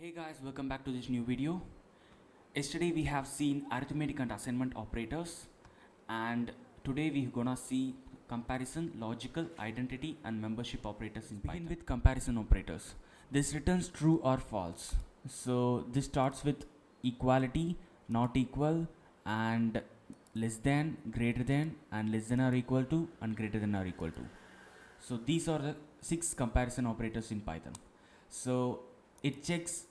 Hey guys, welcome back to this new video. Yesterday we have seen arithmetic and assignment operators, and today we're gonna see comparison, logical, identity and membership operators in Python. Begin with comparison operators. This returns true or false. So this starts with equality, not equal, and less than, greater than, and less than or equal to, and greater than or equal to. So these are the 6 comparison operators in Python. So it checks,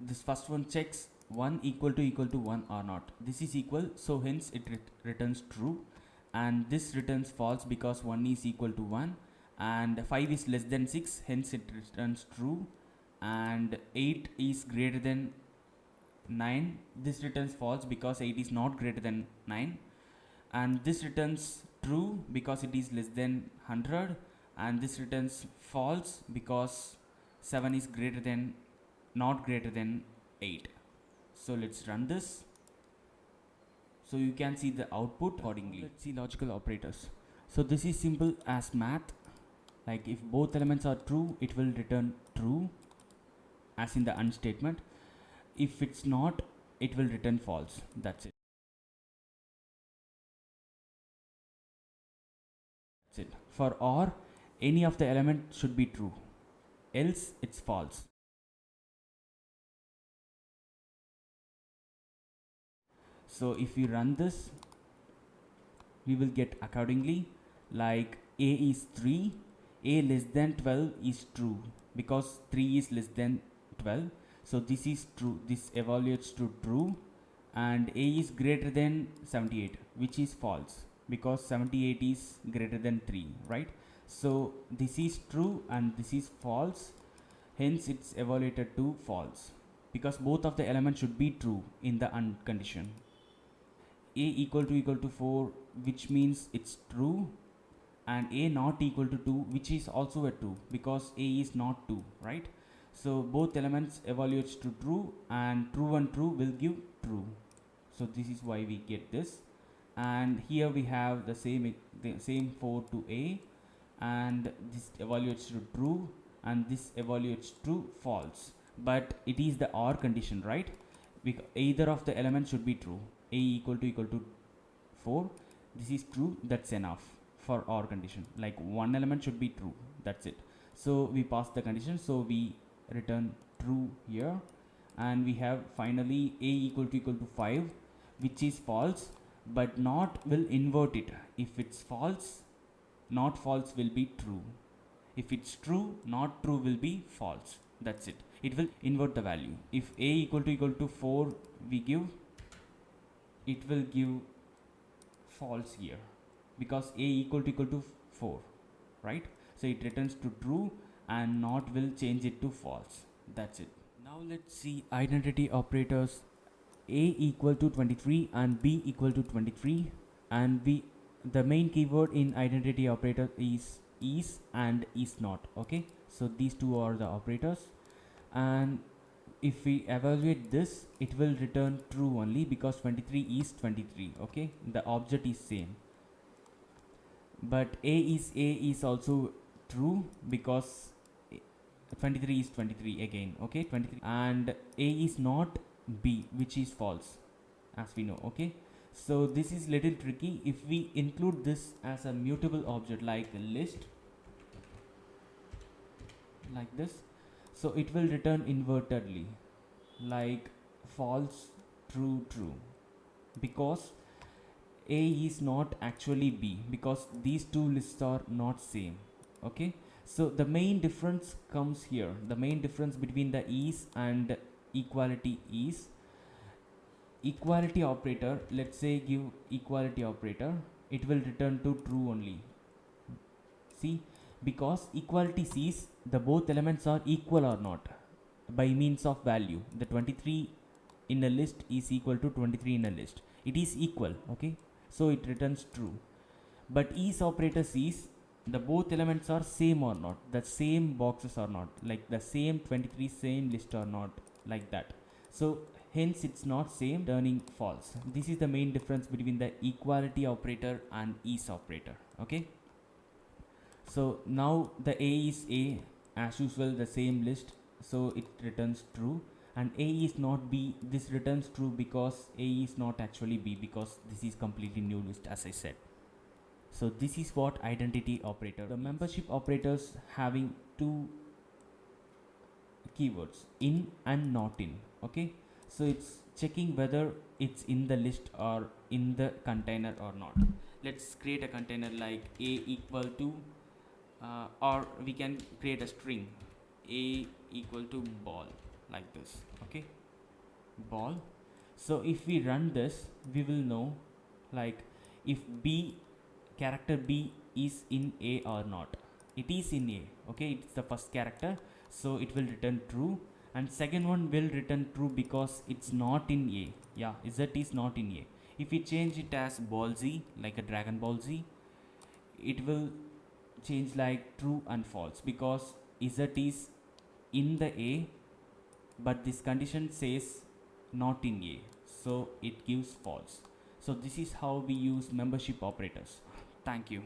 this first one checks 1 equal to 1 or not. This is equal, so hence it returns true, and this returns false because 1 is equal to 1 and 5 is less than 6, hence it returns true, and 8 is greater than 9, this returns false because 8 is not greater than 9, and this returns true because it is less than 100, and this returns false because 7 is greater than not greater than 8. So let's run this. So you can see the output accordingly. Let's see logical operators. So this is simple as math. Like if both elements are true, it will return true, as in the AND statement. If it's not, it will return false. That's it. That's it. For OR, any of the element should be true, else it's false. So if we run this, we will get accordingly, like a is 3, a less than 12 is true because 3 is less than 12, so this is true, this evaluates to true, and a is greater than 78, which is false because 78 is greater than 3, right? So this is true and this is false, hence it's evaluated to false because both of the elements should be true in the AND condition. A equal to 4, which means it's true, and a not equal to 2, which is also a true because a is not 2, right? So both elements evaluates to true, and true and true will give true. So this is why we get this, and here we have the same 4 to a, and this evaluates to true and this evaluates to false, but it is the OR condition, right? Because either of the elements should be true. A equal to 4, this is true, that's enough for OR condition. Like one element should be true, that's it. So we pass the condition, so we return true here, and we have finally a equal to 5, which is false, but not will invert it. If it's false, not false will be true. If it's true, not true will be false. That's it. It will invert the value. If a equal to 4 we give, it will give false here because a equal to 4, right? So it returns to true and not will change it to false. That's it. Now let's see identity operators. A equal to 23 and b equal to 23, and the main keyword in identity operator is and is not. Okay, so these two are the operators, and if we evaluate this, it will return true only because 23 is 23. Okay, the object is same, but a is also true because 23 is 23 again. Okay, 23, and a is not b, which is false, as we know. Okay, so this is little tricky. If we include this as a mutable object like a list, like this, so it will return invertedly, like false, true, true, because a is not actually b because these two lists are not same. Okay, so the main difference comes here. The main difference between the is and equality is equality operator. Let's say give equality operator, it will return to true only. See, because equality sees the both elements are equal or not by means of value. The 23 in a list is equal to 23 in a list, it is equal. Okay, so it returns true. But is operator sees the both elements are same or not, the same boxes or not, like the same 23 same list or not, like that. So hence it's not same, turning false. This is the main difference between the equality operator and is operator. Okay, so now the a is a, as usual the same list, so it returns true, and A is not B, this returns true because A is not actually B, because this is completely new list, as I said. So this is what identity operator. The membership operators having two keywords, in and not in. Okay, so it's checking whether it's in the list or in the container or not. Let's create a container like A equal to or we can create a string A equal to ball, like this. Okay, ball. So if we run this, we will know like if B, character B is in A or not. It is in A. Okay, it's the first character, so it will return true, and second one will return true because it's not in A. Yeah, Z is not in A. If we change it as ball Z, like a Dragon Ball Z, it will change like true and false because Z is in the A, but this condition says not in A, so it gives false. So this is how we use membership operators. Thank you.